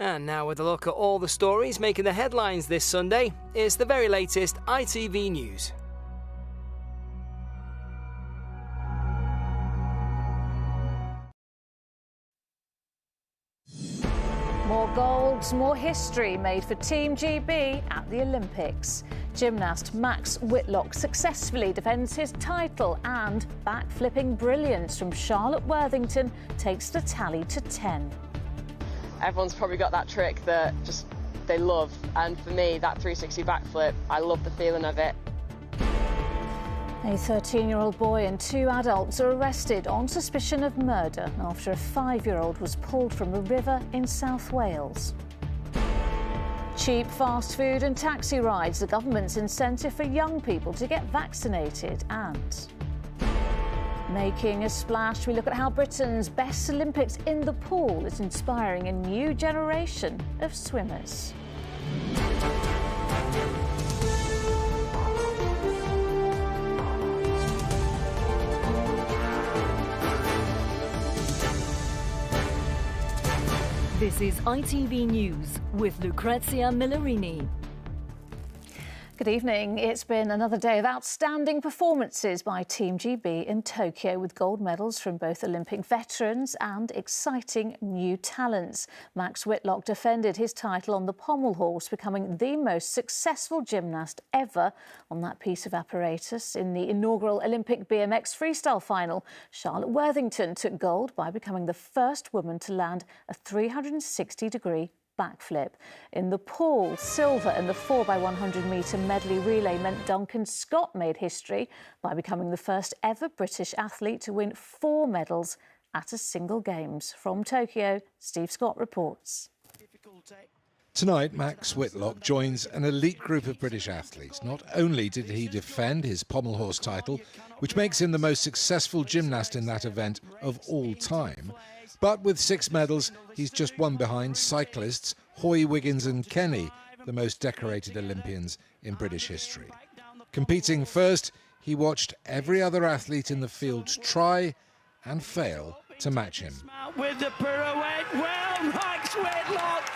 And now with a look at all the stories making the headlines this Sunday, it's the very latest ITV News. More golds, more history made for Team GB at the Olympics. Gymnast Max Whitlock successfully defends his title, and backflipping brilliance from Charlotte Worthington takes the tally to 10. Everyone's probably got that trick that just they love, and for me that 360 backflip, I love the feeling of it. A 13-year-old boy and 2 adults are arrested on suspicion of murder after a 5-year-old was pulled from a river in South Wales. Cheap fast food and taxi rides, the government's incentive for young people to get vaccinated. And making a splash, we look at how Britain's best Olympics in the pool is inspiring a new generation of swimmers. This is ITV News with Lucrezia Millarini. Good evening. It's been another day of outstanding performances by Team GB in Tokyo, with gold medals from both Olympic veterans and exciting new talents. Max Whitlock defended his title on the pommel horse, becoming the most successful gymnast ever on that piece of apparatus. In the inaugural Olympic BMX freestyle final, Charlotte Worthington took gold by becoming the first woman to land a 360-degree backflip. In the pool, silver in the 4x100 metre medley relay meant Duncan Scott made history by becoming the first ever British athlete to win 4 medals at a single Games. From Tokyo, Steve Scott reports. Tonight, Max Whitlock joins an elite group of British athletes. Not only did he defend his pommel horse title, which makes him the most successful gymnast in that event of all time, but with 6 medals, he's just one behind cyclists Hoy, Wiggins and Kenny, the most decorated Olympians in British history. Competing first, he watched every other athlete in the field try and fail to match him. With the pirouette, well, Max Whitlock!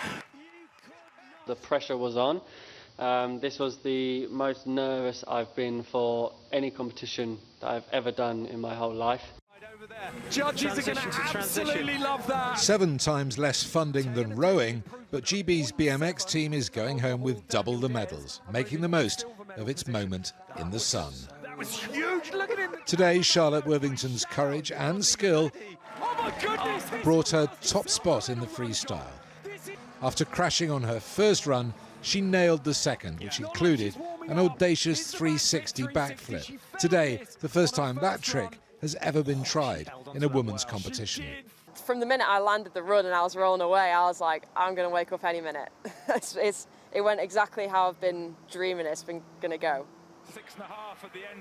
The pressure was on. This was the most nervous I've been for any competition that I've ever done in my whole life. Judges are going to absolutely love that. 7 times less funding than rowing, but GB's BMX team is going home with double the medals, making the most of its moment in the sun. That was huge. Look at him. Today, Charlotte Worthington's courage and skill brought her top spot in the freestyle. After crashing on her first run, she nailed the second, which included an audacious 360 backflip. Today, the first time that trick has ever been tried in a women's competition. From the minute I landed the run and I was rolling away, I was like, I'm going to wake up any minute. It went exactly how I've been dreaming it's been going to go.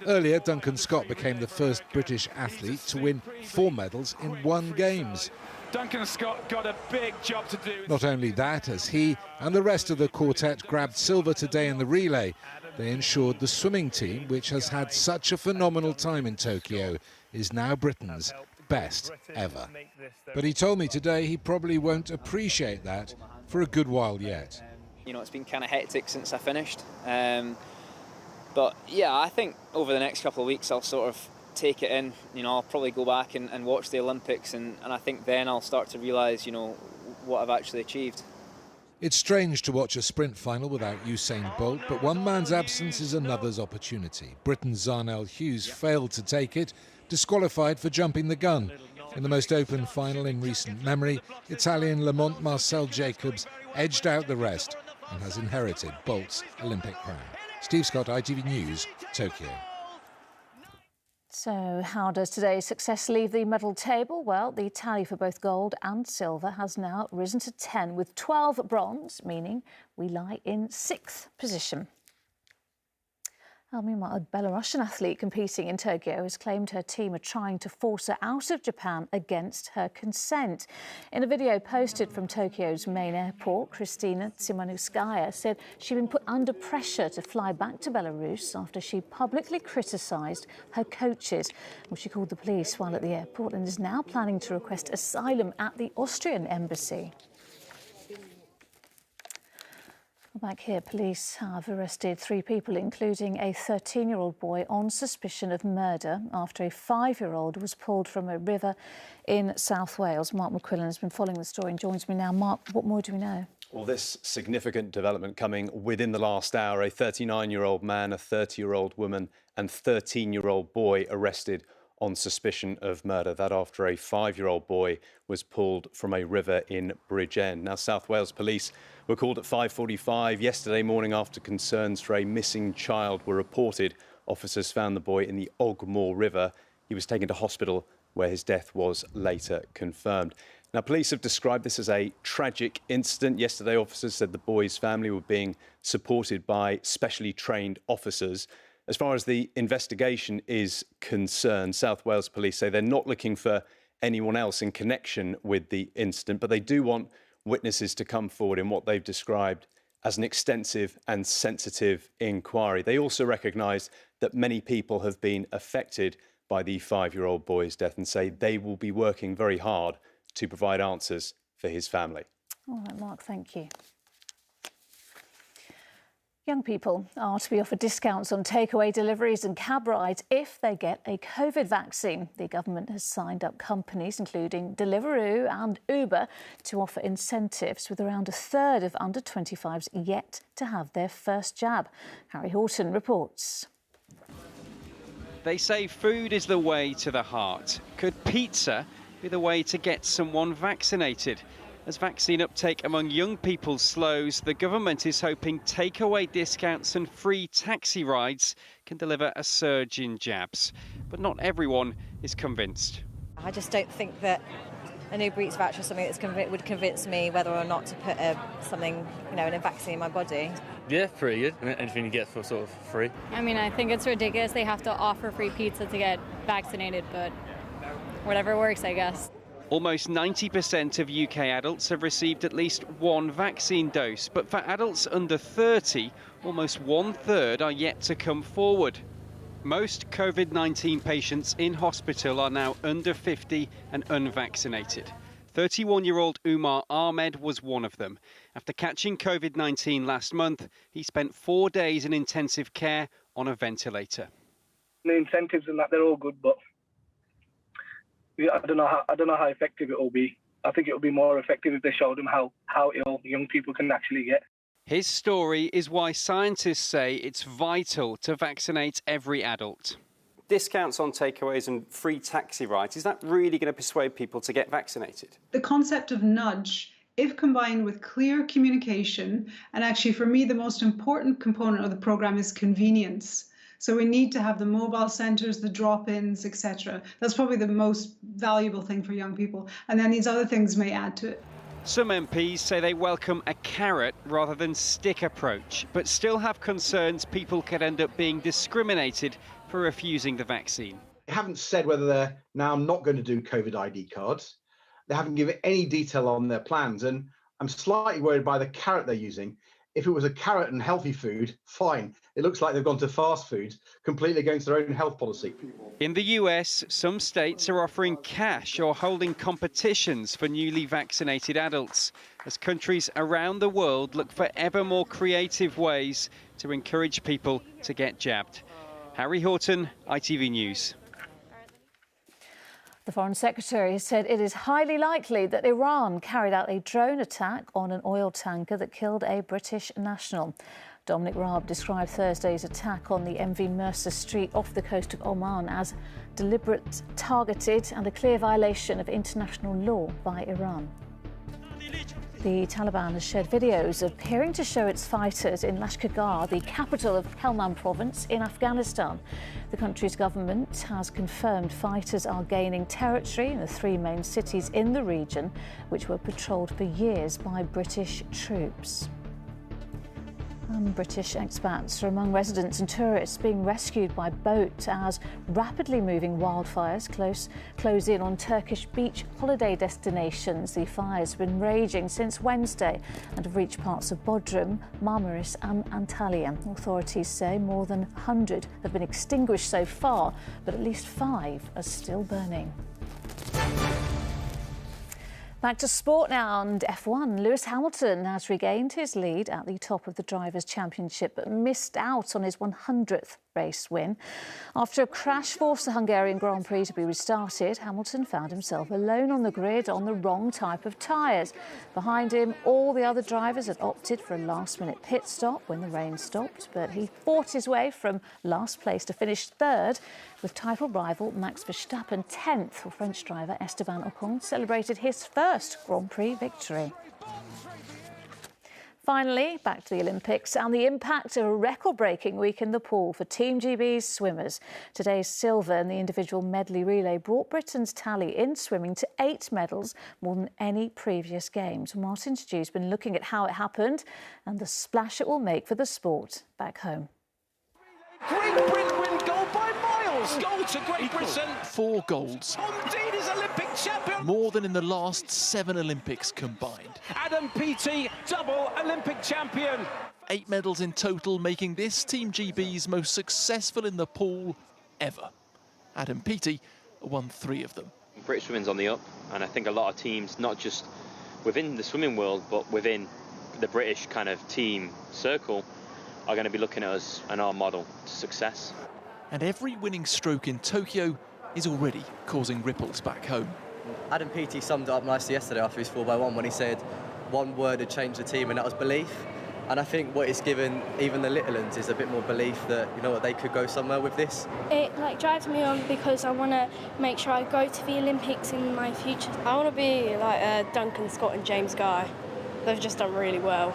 Earlier, Duncan Scott became the first British athlete to win 4 medals in 1 Games. Duncan Scott got a big job to do. Not only that, as he and the rest of the quartet grabbed silver today in the relay, they ensured the swimming team, which has had such a phenomenal time in Tokyo, is now Britain's best ever. But he told me today he probably won't appreciate that for a good while yet. You know, it's been kind of hectic since I finished. But yeah, I think over the next couple of weeks I'll sort of take it in. You know, I'll probably go back and watch the Olympics, and I think then I'll start to realise, you know, what I've actually achieved. It's strange to watch a sprint final without Usain Bolt, but one man's absence is another's opportunity. Britain's Zarnell Hughes failed to take it, disqualified for jumping the gun. In the most open final in recent memory, Italian Lamont Marcel Jacobs edged out the rest and has inherited Bolt's Olympic crown. Steve Scott, ITV News, Tokyo. So how does today's success leave the medal table? Well, the tally for both gold and silver has now risen to 10, with 12 bronze, meaning we lie in 6th position. Well, meanwhile, a Belarusian athlete competing in Tokyo has claimed her team are trying to force her out of Japan against her consent. In a video posted from Tokyo's main airport, Kristina Tsimanouskaya said she'd been put under pressure to fly back to Belarus after she publicly criticised her coaches. Well, she called the police while at the airport and is now planning to request asylum at the Austrian embassy. Back here, police have arrested 3 people, including a 13-year-old boy, on suspicion of murder after a 5-year-old was pulled from a river in South Wales. Mark McQuillan has been following the story and joins me now. Mark, what more do we know? Well, this significant development coming within the last hour. A 39-year-old man, a 30-year-old woman and 13-year-old boy arrested on suspicion of murder. That after a 5-year-old boy was pulled from a river in Bridgend. Now, South Wales police were called at 5:45 yesterday morning after concerns for a missing child were reported. Officers found the boy in the Ogmore River. He was taken to hospital where his death was later confirmed. Now, police have described this as a tragic incident. Yesterday, officers said the boy's family were being supported by specially trained officers. As far as the investigation is concerned, South Wales police say they're not looking for anyone else in connection with the incident, but they do want witnesses to come forward in what they've described as an extensive and sensitive inquiry. They also recognise that many people have been affected by the 5-year-old boy's death and say they will be working very hard to provide answers for his family. All right, Mark, thank you. Young people are to be offered discounts on takeaway deliveries and cab rides if they get a COVID vaccine. The government has signed up companies, including Deliveroo and Uber, to offer incentives, with around a third of under-25s yet to have their first jab. Harry Horton reports. They say food is the way to the heart. Could pizza be the way to get someone vaccinated? As vaccine uptake among young people slows, the government is hoping takeaway discounts and free taxi rides can deliver a surge in jabs. But not everyone is convinced. I just don't think that an Uber Eats voucher is something that would convince me whether or not to put something, a vaccine in my body. Yeah, pretty good. Anything you get for sort of free. I mean, I think it's ridiculous they have to offer free pizza to get vaccinated, but whatever works, I guess. Almost 90% of UK adults have received at least one vaccine dose, but for adults under 30, almost 1/3 are yet to come forward. Most COVID-19 patients in hospital are now under 50 and unvaccinated. 31-year-old Umar Ahmed was one of them. After catching COVID-19 last month, he spent 4 days in intensive care on a ventilator. The incentives and that, they're all good, but I don't know how effective it will be. I think it will be more effective if they showed them how ill young people can actually get. His story is why scientists say it's vital to vaccinate every adult. Discounts on takeaways and free taxi rides, is that really going to persuade people to get vaccinated? The concept of nudge, if combined with clear communication, and actually for me the most important component of the programme is convenience. So we need to have the mobile centres, the drop-ins, etc. That's probably the most valuable thing for young people. And then these other things may add to it. Some MPs say they welcome a carrot rather than stick approach, but still have concerns people could end up being discriminated for refusing the vaccine. They haven't said whether they're now not going to do COVID ID cards. They haven't given any detail on their plans. And I'm slightly worried by the carrot they're using. If it was a carrot and healthy food, fine. It looks like they've gone to fast food, completely against their own health policy. In the US, some states are offering cash or holding competitions for newly vaccinated adults, as countries around the world look for ever more creative ways to encourage people to get jabbed. Harry Horton, ITV News. The Foreign Secretary has said it is highly likely that Iran carried out a drone attack on an oil tanker that killed a British national. Dominic Raab described Thursday's attack on the MV Mercer Street off the coast of Oman as deliberate, targeted and a clear violation of international law by Iran. The Taliban has shared videos appearing to show its fighters in Lashkar, the capital of Helmand province in Afghanistan. The country's government has confirmed fighters are gaining territory in the 3 main cities in the region, which were patrolled for years by British troops. British expats are among residents and tourists being rescued by boat as rapidly moving wildfires close in on Turkish beach holiday destinations. The fires have been raging since Wednesday and have reached parts of Bodrum, Marmaris and Antalya. Authorities say more than 100 have been extinguished so far, but at least 5 are still burning. Back to sport now, and F1. Lewis Hamilton has regained his lead at the top of the Drivers' Championship but missed out on his 100th race win. After a crash forced the Hungarian Grand Prix to be restarted, Hamilton found himself alone on the grid on the wrong type of tyres. Behind him, all the other drivers had opted for a last-minute pit stop when the rain stopped, but he fought his way from last place to finish third, with title rival Max Verstappen 10th. Well, French driver Esteban Ocon celebrated his first Grand Prix victory. Finally, back to the Olympics and the impact of a record-breaking week in the pool for Team GB's swimmers. Today's silver in the individual medley relay brought Britain's tally in swimming to 8 medals, more than any previous games. Martin Stew's been looking at how it happened and the splash it will make for the sport back home. Great Britain win gold by miles. Gold to Great Britain. 4 golds. Indeed is Olympic champion. More than in the last 7 Olympics combined. Adam Peaty, double Olympic champion. 8 medals in total, making this Team GB's most successful in the pool ever. Adam Peaty won 3 of them. British swimming's on the up, and I think a lot of teams, not just within the swimming world, but within the British kind of team circle, are going to be looking at us and our model to success. And every winning stroke in Tokyo is already causing ripples back home. Adam Peaty summed it up nicely yesterday after his 4x1 when he said one word had changed the team, and that was belief. And I think what it's given even the little uns is a bit more belief that, you know what, they could go somewhere with this. It drives me on because I want to make sure I go to the Olympics in my future. I want to be like Duncan Scott and James Guy. They've just done really well.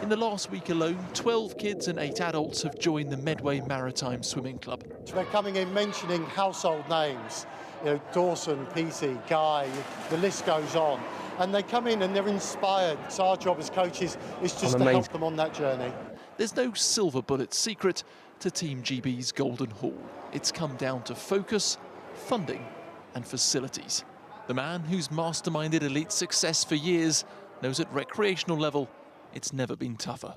In the last week alone, 12 kids and 8 adults have joined the Medway Maritime Swimming Club. They're coming in mentioning household names, you know, Dawson, Peaty, Guy, the list goes on. And they come in and they're inspired. So our job as coaches is just to help them on that journey. There's no silver bullet secret to Team GB's Golden Haul. It's come down to focus, funding and facilities. The man who's masterminded elite success for years knows at recreational level it's never been tougher.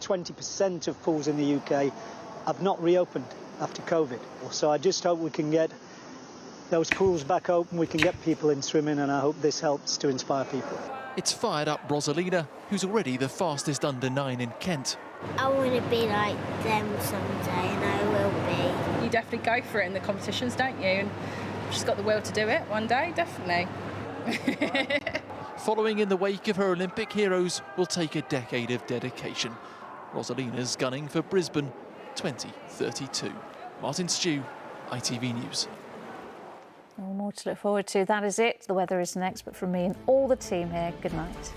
20% of pools in the UK have not reopened after COVID. So I just hope we can get those pools back open, we can get people in swimming, and I hope this helps to inspire people. It's fired up Rosalina, who's already the fastest under 9 in Kent. I want to be like them someday, and I will be. You definitely go for it in the competitions, don't you? And she's got the will to do it one day, definitely. Following in the wake of her Olympic heroes will take a decade of dedication. Rosalina's gunning for Brisbane 2032. Martin Stew, ITV News. Well, more to look forward to. That is it. The weather is next, but from me and all the team here, good night.